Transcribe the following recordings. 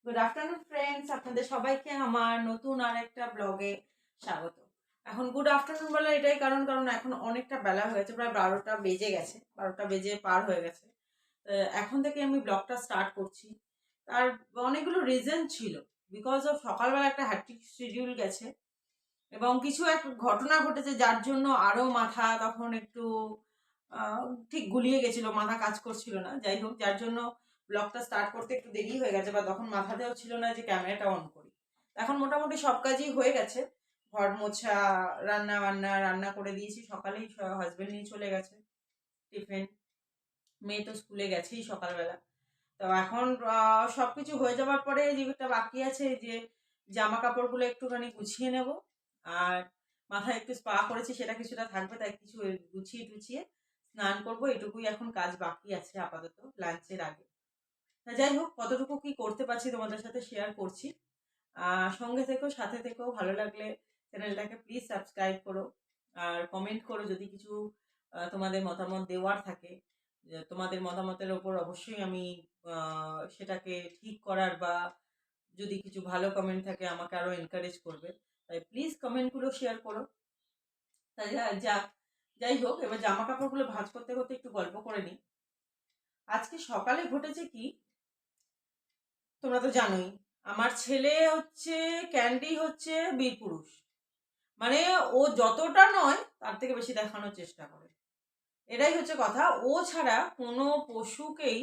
Good afternoon friends, আপনাদের সবাইকে আমার নতুন আর একটা ব্লগে স্বাগত। এখন গুড আফটারনুন বলে এটাই কারণ এখন অনেকটা বেলা হয়ে গেছে, প্রায় 12টা বেজে গেছে, 12টা বেজে পার হয়ে গেছে। এখন থেকে আমি ব্লগটা স্টার্ট করছি। তার অনেকগুলো রিজন ছিল, বিকজ অফ সকালবেলা একটা হ্যাট্রিক শিডিউল গেছে এবং কিছু এক ঘটনা ঘটেছে যার জন্য আরও মাথা তখন একটু ঠিক গুলিয়ে গেছিল, মাথা কাজ করছিল না। যাই হোক, যার জন্য ব্লগটা স্টার্ট করতে একটু দেরি হয়ে গেছে, বা তখন মাথাতেও ছিল না যে ক্যামেরাটা অন করি। এখন মোটামুটি সব কাজই হয়ে গেছে, ঘর মোছা, রান্না করে দিয়েছি সকালেই, হাজবেন্ড নিয়ে চলে গেছে টিফিন, মেয়ে তো স্কুলে গেছেই সকালবেলা। তো এখন সবকিছু হয়ে যাওয়ার পরে যেটা বাকি আছে, যে জামা কাপড়গুলো একটুখানি গুছিয়ে নেব, আর মাথায় একটু স্পা করেছি সেটা কিছুটা থাকবে, তাই কিছু গুছিয়ে টুছিয়ে স্নান করব, এটুকুই এখন কাজ বাকি আছে আপাতত লাঞ্চের আগে। যাই হোক, কতটুকু কি করতে পারছি তোমাদের সাথে শেয়ার করছি। সঙ্গে থেকেও, সাথে থেকেও, ভালো লাগলে চ্যানেলটাকে প্লিজ সাবস্ক্রাইব করো, আর কমেন্ট করো যদি কিছু তোমাদের মতামত দেওয়ার থাকে। তোমাদের মতামতের ওপর অবশ্যই আমি সেটাকে ঠিক করার, বা যদি কিছু ভালো কমেন্ট থাকে আমাকে আরও এনকারেজ করবে, তাই প্লিজ কমেন্টগুলো শেয়ার করো। তাই যাই হোক, এবার জামা কাপড়গুলো ভাঁজ করতে করতে একটু গল্প করে নিই। আজকে সকালে ঘটেছে কি, তোমরা তো জানোই, আমার ছেলে হচ্ছে, ক্যান্ডি হচ্ছে বীরপুরুষ। মানে ও যতটা নয় তার থেকে বেশি দেখানোর চেষ্টা করে, এটাই হচ্ছে কথা। ও ছাড়া কোনো পশুকেই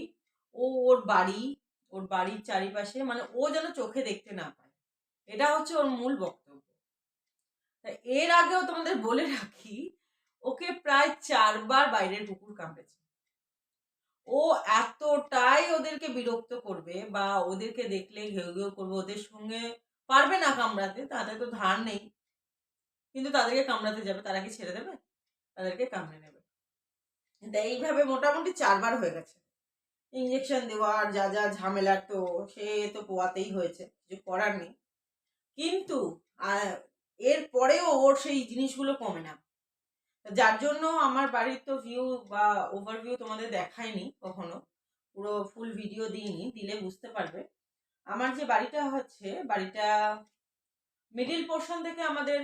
ওর বাড়ির চারিপাশে, মানে ও যেন চোখে দেখতে না পায়, এটা হচ্ছে ওর মূল বক্তব্য। এর আগেও তোমাদের বলে রাখি, ওকে প্রায় 4বার বাইরের কুকুর কামড়েছে। ও এতটাই ওদেরকে বিরক্ত করবে, বা ওদেরকে দেখলে ঘেউ ঘেউ করবে, ওদের সঙ্গে পারবে না কামড়াতে, তাদের তো ধার নেই, কিন্তু তাদেরকে কামড়াতে যাবে, তারা কি ছেড়ে দেবে? তাদেরকে কামড়ে নেবে। এইভাবে মোটামুটি 4বার হয়ে গেছে। ইঞ্জেকশন দেওয়ার যা যা ঝামেলার, তো সে তো পোয়াতেই হয়েছে, কিছু করার নেই। কিন্তু এর পরেও ওর সেই জিনিসগুলো কমে না, যার জন্য আমার বাড়ির তো ভিউ বা ওভারভিউ তোমাদের দেখায়নি কখনো, পুরো ফুল ভিডিও দিইনি, দিলে বুঝতে পারবে। আমার যে বাড়িটা হচ্ছে, বাড়িটা মিডিল পোর্শন থেকে আমাদের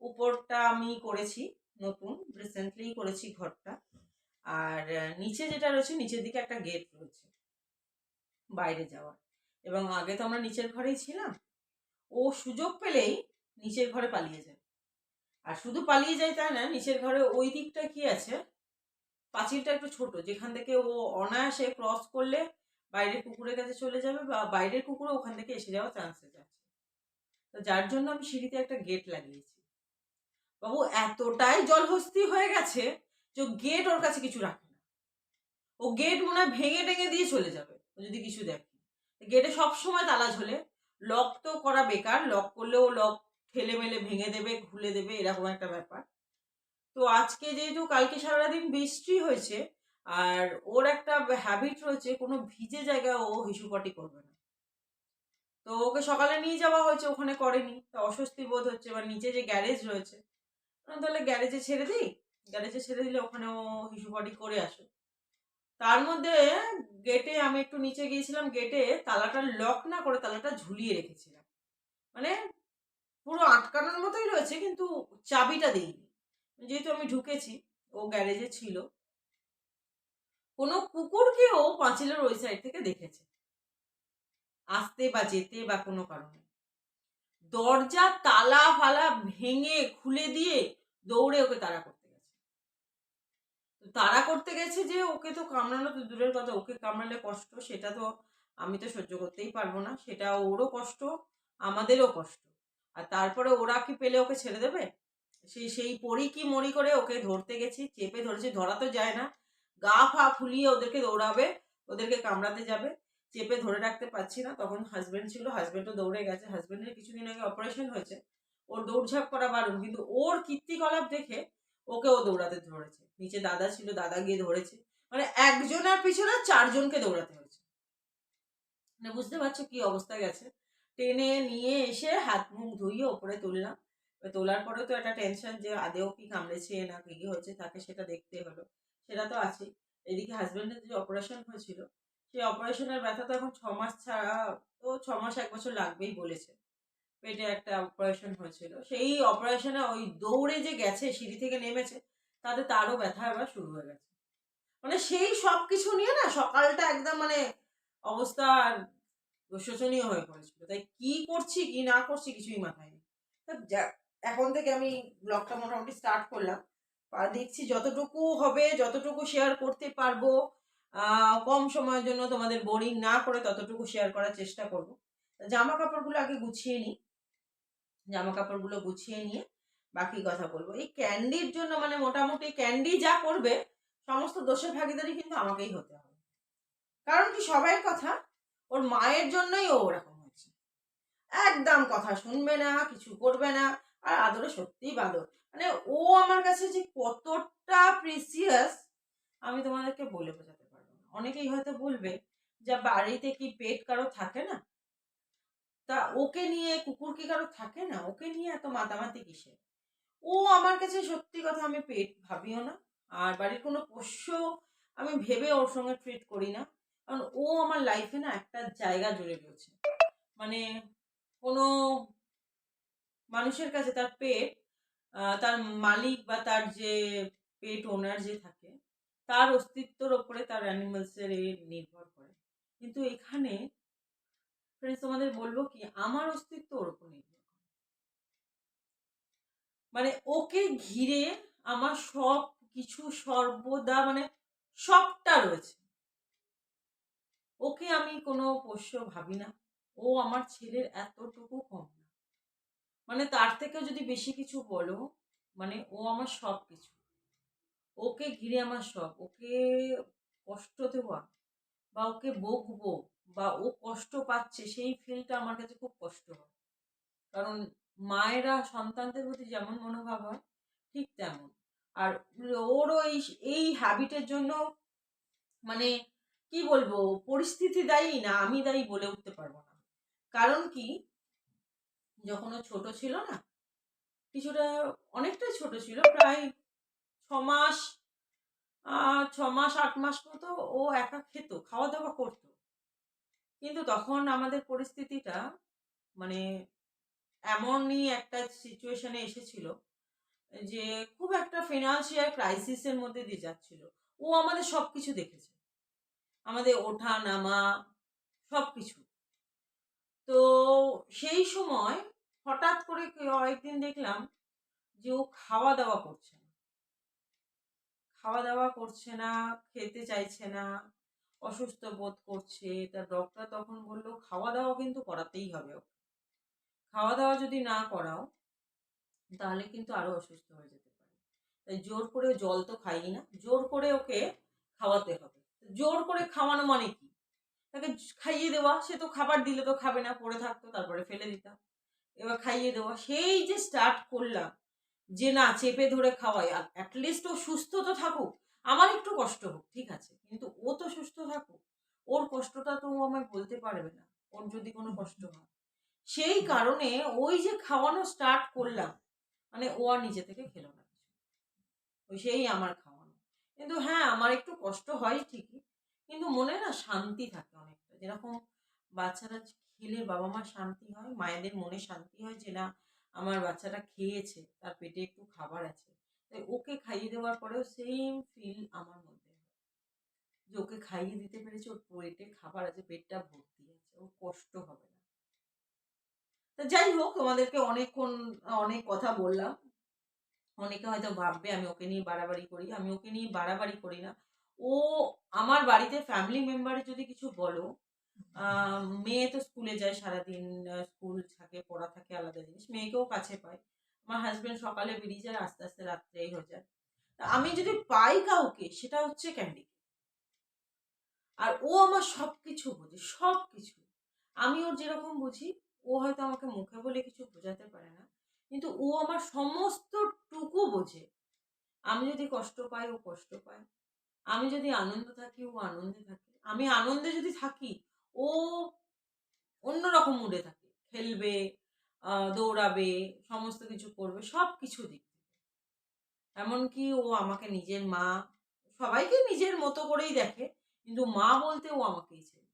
উপরটা আমি করেছি, নতুন রিসেন্টলি করেছি ঘরটা। আর নিচে যেটা রয়েছে, নিচের দিকে একটা গেট রয়েছে বাইরে যাওয়ার, এবং আগে তো আমরা নিচের ঘরেই ছিলাম। ও সুযোগ পেলেই নিচের ঘরে পালিয়ে যায়, আর শুধু পালিয়ে যায় তাই না, নিচের ঘরে ওই দিকটা কি আছে, পাঁচিলটা একটু ছোট, যেখান থেকে ও অনায়াসে ক্রস করলে বাইরের কুকুরের কাছে চলে যাবে, বা বাইরের কুকুরও ওখান থেকে এসে যাওয়ার চান্সেস আছে। তো যার জন্য আমি সিঁড়িতে একটা গেট লাগিয়েছি। বাবু এতটাই জলহস্তি হয়ে গেছে যে গেট ওর কাছে কিছু রাখে না। ও গেট মনে হয় ভেঙে টেঙে দিয়ে চলে যাবে ও যদি কিছু দেখে। গেটে সবসময় তালা ঝোলে, লক তো করা বেকার, লক করলেও লক ঠেলে মেলে ভেঙে দেবে, খুলে দেবে, এরকম একটা ব্যাপার। তো আজকে যেহেতু কালকে সারাদিন বৃষ্টি হয়েছে, আর ওর একটা হ্যাবিট রয়েছে, কোনো ভিজে জায়গায় ও হিসুপটি করবে না। তো ওকে সকালে নিয়ে যাওয়া হয়েছে, ওখানে করেনি, তা অস্বস্তি বোধ হচ্ছে। এবার নিচে যে গ্যারেজ রয়েছে, তাহলে গ্যারেজে ছেড়ে দিই, গ্যারেজে ছেড়ে দিলে ওখানে ও হিসুপটি করে আসে। তার মধ্যে গেটে আমি একটু নিচে গিয়েছিলাম, গেটে তালাটা লক না করে তালাটা ঝুলিয়ে রেখেছিলাম, মানে পুরো আটকানোর মতোই রয়েছে, কিন্তু চাবিটা দিইনি। যেহেতু আমি ঢুকেছি, ও গ্যারেজে ছিল, কোনো কুকুরকেও পাঁচিলের ওই সাইড থেকে দেখেছে আসতে বা যেতে, বা কোনো কারণে দরজা তালা ফালা ভেঙে খুলে দিয়ে দৌড়ে ওকে তাড়া করতে গেছে। যে ওকে তো কামড়ানো তো দূরের কথা, ওকে কামড়ালে কষ্ট সেটা তো আমি তো সহ্য করতেই পারবো না, সেটা ওরও কষ্ট, আমাদেরও কষ্ট। আর তারপরে ওরা কি পেলে ওকে ছেড়ে দেবে? সেই পড়ি কি মরি করে ওকে ধরতে গেছি, চেপে ধরেছি, ধরা তো যায় না, গা ফা ফুলিয়ে ওদেরকে দৌড়াবে, ওদেরকে কামড়াতে যাবে, চেপে ধরে রাখতে পারছি না। তখন হাজবেন্ড ছিল, হাজবেন্ডও দৌড়ে গেছে, হাজবেন্ডের কিছুদিন আগে অপারেশন হয়েছে, ওর দৌড়ঝাঁপ করা বারণ, কিন্তু ওর কীর্তিকলাপ দেখে ওকে ও দৌড়াতে ধরেছে। নিচে দাদা ছিল, দাদা গিয়ে ধরেছে, মানে একজনের পিছনে 4জনকে দৌড়াতে হয়েছে। মানে বুঝতে পারছো কি অবস্থা গেছে। টেনে নিয়ে এসে হাত মুখ ধুইয়ে ওপরে তুললাম। তোলার পরে তো একটা টেনশন, যে আদেও কি কামড়েছে না কি হয়েছে, তাকে সেটা দেখতে হলো, সেটা তো আছেই। এদিকে হাজবেন্ডের যে অপারেশন হয়েছিল, সেই অপারেশনের ব্যথা তো এখন 6 মাস ছাড়া, তো 6 মাস 1 বছর লাগবেই বলেছে। পেটে একটা অপারেশন হয়েছিল, সেই অপারেশনে ওই দৌড়ে যে গেছে, সিঁড়ি থেকে নেমেছে, তাতে তারও ব্যথা এবার শুরু হয়ে গেছে। মানে সেই সব কিছু নিয়ে না সকালটা একদম মানে অবস্থা শোচনীয় হয়ে পড়েছিল। তাই কি করছি কি না করছি কিছুই মাথায় নেই। তা এখন থেকে আমি ব্লগটা মোটামুটি স্টার্ট করলাম। আর দেখছি যতটুকু হবে, যতটুকু শেয়ার করতে পারবো, কম সময়ের জন্য তোমাদের বোরিং না করে ততটুকু শেয়ার করার চেষ্টা করব। জামা কাপড়গুলো আগে গুছিয়ে নিই। জামা কাপড়গুলো গুছিয়ে নিয়ে বাকি কথা বলবো। এই ক্যান্ডির জন্য মানে মোটামুটি ক্যান্ডি যা করবে সমস্ত দোষের ভাগীদারি কিন্তু আমাকেই হতে হবে। কারণ কি, সবাইয়ের কথা, ওর মায়ের জন্যই ও ওরকম হয়েছে। একদম কথা শুনবে না, কিছু করবে না। আর আদরে সত্যিই বাদর। মানে ও আমার কাছে যে কতটা প্রিসিয়াস আমি তোমাদেরকে বলে বোঝাতে পারবো না। অনেকেই হয়তো বলবে যে বাড়িতে কি পেট কারো থাকে না? তা ওকে নিয়ে, কুকুর কি কারো থাকে না? ওকে নিয়ে এত মাতামাতি কিসের? ও আমার কাছে সত্যি কথা আমি পেট ভাবিও না। আর বাড়ির কোনো পোষ্য আমি ভেবে ওর সঙ্গে ট্রিট করি না। কারণ ও আমার লাইফে না একটা জায়গা জুড়ে রয়েছে। মানে কোনো মানুষের কাছে তার পেট, তার মালিক বা তার যে পেট ওনার যে থাকে, তার অস্তিত্বর ওপরে তার অ্যানিমালসের নির্ভর করে। কিন্তু এখানে ফ্রেন্ডস তোমাদের বলবো কি, আমার অস্তিত্ব ওর উপর নির্ভর করে। মানে ওকে ঘিরে আমার সব কিছু সর্বদা মানে সবটা রয়েছে। ওকে আমি কোনো পোষ্য ভাবি না। ও আমার ছেলের এতটুকু কম না। মানে তার থেকেও যদি বেশি কিছু বলো, মানে ও আমার সব কিছু। ওকে ঘিরে আমার সব। ওকে কষ্ট দেওয়া বা ওকে বকবো বা ও কষ্ট পাচ্ছে সেই ফিলটা আমার কাছে খুব কষ্ট হয়। কারণ মায়েরা সন্তানদের প্রতি যেমন মনোভাব হয় ঠিক তেমন। আর ওরও এই হ্যাবিটের জন্য মানে কি বলবো, পরিস্থিতি দায়ী না আমি দায়ী বলে উঠতে পারবো না। কারণ কি, যখন ও ছোট ছিল না, কিছুটা অনেকটাই ছোট ছিল, প্রায় 6 মাস, 6 মাস 8 মাস মতো ও একা খেত, খাওয়া দাওয়া করতো। কিন্তু তখন আমাদের পরিস্থিতিটা মানে এমনই একটা সিচুয়েশনে এসেছিল যে খুব একটা ফিনান্সিয়াল ক্রাইসিসের মধ্যে দিয়ে যাচ্ছিল। ও আমাদের সবকিছু দেখেছে, আমাদের ওঠা নামা সবকিছু। তো সেই সময় হঠাৎ করে কয়েকদিন দেখলাম যে ও খাওয়া দাওয়া করছে না, খাওয়া দাওয়া করছে না, খেতে চাইছে না, অসুস্থ বোধ করছে। তার ডক্টর তখন বললো খাওয়া দাওয়া কিন্তু করাতেই হবে ওকে। খাওয়া দাওয়া যদি না করাও তাহলে কিন্তু আরো অসুস্থ হয়ে যেতে পারে। তাই জোর করে, জল তো খাই না, জোর করে ওকে খাওয়াতে হবে। জোর করে খাওয়ানো মানে কি, তাকে খাইয়ে দেওয়া। সে তো খাবার দিলে তো খাবে না, পড়ে থাকতো, তারপরে ফেলে দিতাম। এবার খাইয়ে দেওয়া, সেই যে স্টার্ট করলাম যে না চেপে ধরে খাওয়াই, অ্যাটলিস্ট ও সুস্থ তো থাকুক। আমার একটু কষ্ট হোক ঠিক আছে, কিন্তু ও তো সুস্থ থাকুক। ওর কষ্টটা তো ও আমায় বলতে পারবে না, ওর যদি কোনো কষ্ট হয়। সেই কারণে ওই যে খাওয়ানো স্টার্ট করলাম, মানে ও আর নিজে থেকে খেলো না কিছু। ওই সেই আমার খাওয়ানো। কিন্তু হ্যাঁ, আমার একটু কষ্ট হয় ঠিকই, কিন্তু মনে না শান্তি থাকে অনেকটা। যেরকম বাচ্চারা খেলে বাবা মার শান্তি হয়, মায়েদের মনে শান্তি হয় যে না আমার বাচ্চাটা খেয়েছে, তার পেটে একটু খাবার আছে। তাই ওকে খাইয়ে দেওয়ার পরেও সেম ফিল আমার মধ্যে হয় যে ওকে খাইয়ে দিতে পেরেছি, ওর পেটে খাবার আছে, পেটটা ভর্তি আছে, ওর কষ্ট হবে না। তা যাই হোক, তোমাদেরকে অনেকক্ষণ অনেক কথা বললাম। অনেকে হয়তো ভাববে আমি ওকে নিয়ে বাড়াবাড়ি করি। আমি ওকে নিয়ে বাড়াবাড়ি করি না। ও আমার বাড়িতে ফ্যামিলি মেম্বারে যদি কিছু বলো, আ মেয়ে তো স্কুলে যায় সারাদিন, স্কুল থাকে, পড়া থাকে আলাদা জিনিস। মেয়েকেও কাছে পায়। আমার হাসব্যান্ড সকালে বেরিয়ে যায়, আস্তে, আস্তে রাত্রেই হয়ে যায়। তা আমি যদি পাই কাউকে, সেটা হচ্ছে ক্যান্ডি। আর ও আমার সবকিছু বোঝে, সবকিছু। আমি ওর যেরকম বুঝি, ও হয়তো আমাকে মুখে বলে কিছু বোঝাতে পারে না। কিন্তু ও আমার সমস্তটুকু বোঝে। আমি যদি কষ্ট পাই, ও কষ্ট পায়। আমি যদি আনন্দ থাকি, ও আনন্দে থাকে। আমি আনন্দে যদি থাকি, ও অন্যরকম মুডে থাকে। খেলবে, দৌড়াবে, সমস্ত কিছু করবে, সবকিছু দিক থেকে। এমনকি ও আমাকে নিজের মা, সবাইকে নিজের মতো করেই দেখে। কিন্তু মা বলতে ও আমাকেই চেনে।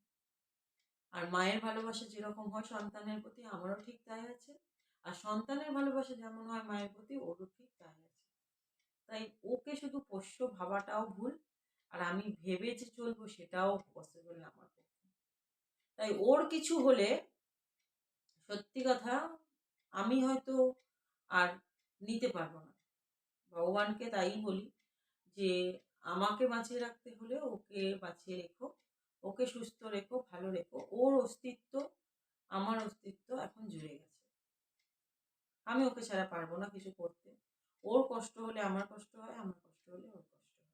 আর মায়ের ভালোবাসা যেরকম হয় সন্তানের প্রতি, আমারও ঠিক তাই আছে। আর সন্তানের ভালোবাসা যেমন হয় মায়ের প্রতি, ওরও ঠিক তাই আছে। তাই ওকে শুধু পোষ্য ভাবাটাও ভুল, আর আমি ভেবে যে চলবো সেটাও পসিবল না আমার পক্ষে। তাই ওর কিছু হলে সত্যি কথা আমি হয়তো আর নিতে পারবো না। ভগবানকে তাই বলি যে আমাকে বাঁচিয়ে রাখতে হলে ওকে বাঁচিয়ে রেখো, ওকে সুস্থ রেখো, ভালো রেখো। ওর অস্তিত্ব আমার অস্তিত্ব এখন জুড়ে গেছে। আমি ওকে ছাড়া পারবো না কিছু করতে। ওর কষ্ট হলে আমার কষ্ট হয়, আমার কষ্ট হলে ওর কষ্ট হয়।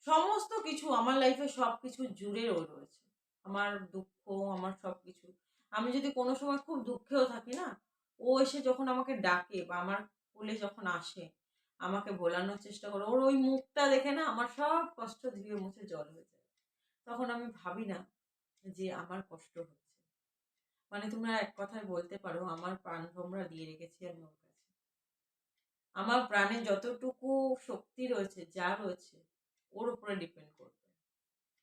সমস্ত কিছু আমার লাইফে সব কিছু জুড়ে ও রয়েছে। আমার দুঃখ, আমার সব কিছু। আমি যদি কোনো সময় খুব দুঃখেও থাকি না, ও এসে যখন আমাকে ডাকে বা আমার কোলে যখন আসে, আমাকে ভোলানোর চেষ্টা করে, ওর ওই মুখটা দেখে না আমার সব কষ্ট ধুয়ে মুছে জল হয়ে যায়। তখন আমি ভাবি না যে আমার কষ্ট হচ্ছে। মানে তোমরা এক কথায় বলতে পারো আমার প্রাণ ভোমরা দিয়ে রেখেছি আমি ওর কাছে। আমার প্রাণে যতটুকু শক্তি রয়েছে, যা রয়েছে, ওর উপরে ডিপেন্ড করবে।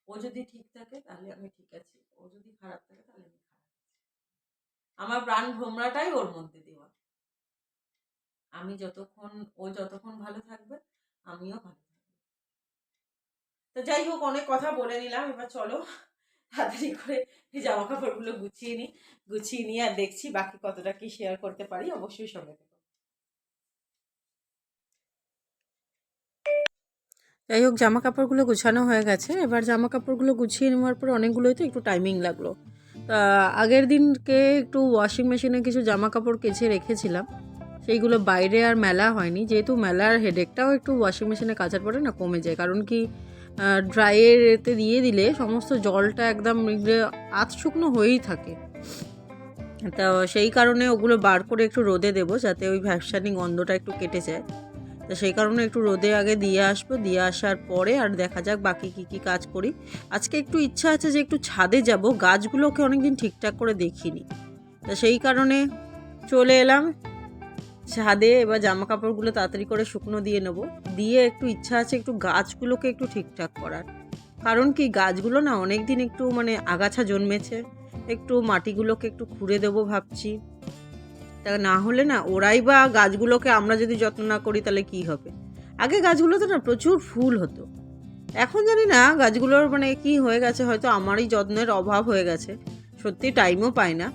ও যদি ঠিক থাকে তাহলে আমি ঠিক আছি, ও যদি খারাপ থাকে তাহলে আমি খারাপ আছি। আমার প্রাণ ভোমরাটাই ওর মধ্যে দেওয়া। আমি যতক্ষণ, ও যতক্ষণ ভালো থাকবে আমিও ভালো থাকবো। তো যাই হোক, অনেক কথা বলে নিলাম, এবার চলো তাড়াতাড়ি করে এই জামা কাপড়গুলো গুছিয়ে নিয়ে আর দেখছি বাকি কতটা কি শেয়ার করতে পারি। অবশ্যই সঙ্গে থেকো। যাই হোক, জামা কাপড়গুলো গুছানো হয়ে গেছে। এবার জামা কাপড়গুলো গুছিয়ে নেওয়ার পর অনেকগুলোই তো একটু টাইমিং লাগলো। তা আগের দিনকে একটু ওয়াশিং মেশিনে কিছু জামা কাপড় কেচে রেখেছিলাম, সেইগুলো বাইরে আর মেলা হয়নি। যেহেতু মেলার হেডেকটাও একটু ওয়াশিং মেশিনে কাচার পরে না কমে যায়, কারণ কি ড্রাইয়েতে দিয়ে দিলে সমস্ত জলটা একদম আধ শুকনো হয়েই থাকে। তা সেই কারণে ওগুলো বার করে একটু রোদে দেবো, যাতে ওই ভ্যাপসানি গন্ধটা একটু কেটে যায়। তো সেই কারণে একটু রোদে আগে দিয়ে আসবো, দিয়ে আসার পরে আর দেখা যাক বাকি কী কাজ করি। আজকে একটু ইচ্ছা আছে যে একটু ছাদে যাব, গাছগুলোকে অনেকদিন ঠিকঠাক করে দেখিনি। তো সেই কারণে চলে এলাম ছাদে। এবার জামা কাপড়গুলো তাড়াতাড়ি করে শুকনো দিয়ে নেবো, দিয়ে একটু ইচ্ছা আছে একটু গাছগুলোকে একটু ঠিকঠাক করার। কারণ কি গাছগুলো না অনেক দিন একটু মানে আগাছা জন্মেছে, একটু মাটিগুলোকে একটু খুঁড়ে দেবো ভাবছি। তা না হলে না ওরাই বা গাছগুলোকে আমরা যদি যত্ন না করি তাহলে কি হবে। আগে গাছগুলোতে না প্রচুর ফুল হতো, এখন জানি না গাছগুলোর মানে কি হয়ে গেছে, হয়তো আমারই যত্নের অভাব হয়ে গেছে। সত্যি টাইমও পাই না,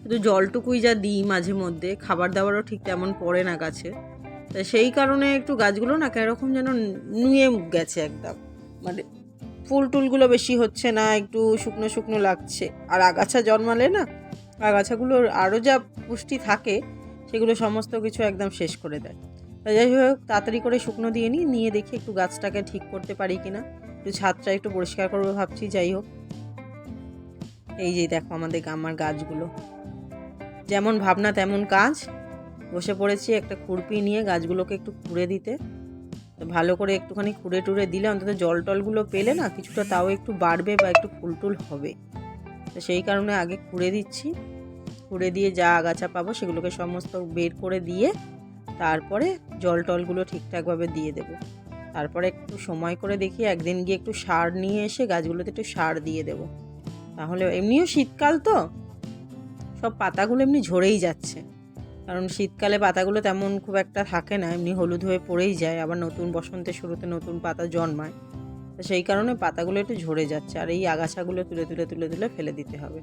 শুধু জলটুকুই যা দিই মাঝে মধ্যে, খাবার দাবারও ঠিক তেমন পড়ে না গাছে। তা সেই কারণে একটু গাছগুলো না কেরকম যেন নুয়ে গেছে একদম, মানে ফুল টুলগুলো বেশি হচ্ছে না, একটু শুকনো শুকনো লাগছে। আর আগাছা জন্মালে না আগাছাগুলোর আরও যা পুষ্টি থাকে সেগুলো সমস্ত কিছু একদম শেষ করে দেয়। তাই যাই হোক, তাড়াতাড়ি করে শুকনো দিয়ে নিয়ে দেখি একটু গাছটাকে ঠিক করতে পারি কিনা, একটু ছাদটা একটু পরিষ্কার করবো ভাবছি। যাই হোক, এই যে দেখো আমার গাছগুলো, যেমন ভাবনা তেমন কাজ। বসে পড়েছি একটা খুরপি নিয়ে গাছগুলোকে একটু খুঁড়ে দিতে। ভালো করে একটুখানি খুঁড়ে টুড়ে দিলে অন্তত জল টলগুলো পেলে না কিছুটা তাও একটু বাড়বে বা একটু ফুল টুল হবে। তো সেই কারণে আগে খুঁড়ে দিচ্ছি, খুঁড়ে দিয়ে যা আগাছা পাবো সেগুলোকে সমস্ত বের করে দিয়ে তারপরে জল টলগুলো ঠিকঠাকভাবে দিয়ে দেবো। তারপরে একটু সময় করে দেখি একদিন গিয়ে একটু সার নিয়ে এসে গাছগুলোতে একটু সার দিয়ে দেবো। তাহলে এমনিও শীতকাল তো সব পাতাগুলো এমনি ঝরেই যাচ্ছে, কারণ শীতকালে পাতাগুলো তেমন খুব একটা থাকে না, এমনি হলুদ হয়ে পড়েই যায়, আবার নতুন বসন্তের শুরুতে নতুন পাতা জন্মায়। তো সেই কারণে পাতাগুলো একটু ঝরে যাচ্ছে, আর এই আগাছাগুলো তুলে তুলে তুলে তুলে ফেলে দিতে হবে।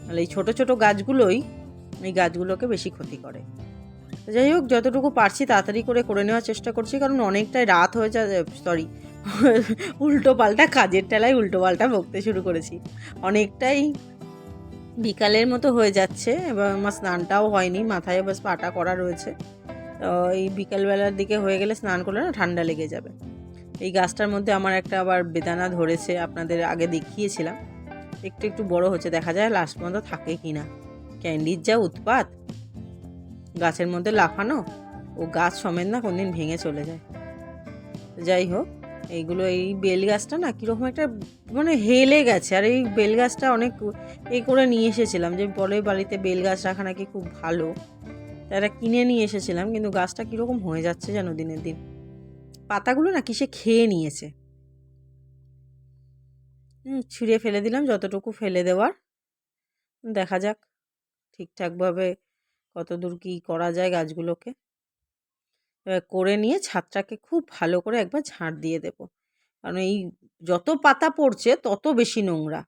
তাহলে এই ছোটো ছোটো গাছগুলোই এই গাছগুলোকে বেশি ক্ষতি করে। তো যাই হোক, যতটুকু পারছি তাড়াতাড়ি করে নেওয়ার চেষ্টা করছি, কারণ অনেকটাই রাত হয়ে যায়। সরি, উল্টো পাল্টা কাজের টেলায় উল্টো পাল্টা বকতে শুরু করেছি। অনেকটাই বিকালের মতো হয়ে যাচ্ছে, এবার আমার স্নানটাও হয়নি, মাথায় বাস পাটা করা রয়েছে। তো এই বিকালবেলার দিকে হয়ে গেলে স্নান করলে না ঠান্ডা লেগে যাবে। এই গাছটার মধ্যে আমার একটা আবার বেদানা ধরেছে, আপনাদের আগে দেখিয়েছিলাম। একটু একটু বড় হচ্ছে, দেখা যায় লাস্ট পর্যন্ত থাকে কি না। ক্যান্ডির যা উৎপাত গাছের মধ্যে লাফানো, ও গাছ সমেত না কোনদিন ভেঙে চলে যায়। যাই হোক, এইগুলো এই বেল গাছটা না কীরকম একটা মানে হেলে গেছে, আর এই বেল গাছটা অনেক করে নিয়ে এসেছিলাম যে বলে বাড়িতে বেল গাছ রাখা নাকি খুব ভালো, তারা কিনে নিয়ে এসেছিলাম, কিন্তু গাছটা কীরকম হয়ে যাচ্ছে যেন দিনের দিন। পাতাগুলো না কিসে খেয়ে নিয়েছে। ছিঁড়ে ফেলে দিলাম যতটুকু ফেলে দেওয়ার। দেখা যাক ঠিকঠাকভাবে কতদূর কী করা যায় গাছগুলোকে। করে নিয়ে ছাদটাকে খুব ভালো করে একবার ঝাঁট দিয়ে দেবো, কারণ এই যত পাতা পড়ছে তত বেশি নোংরা।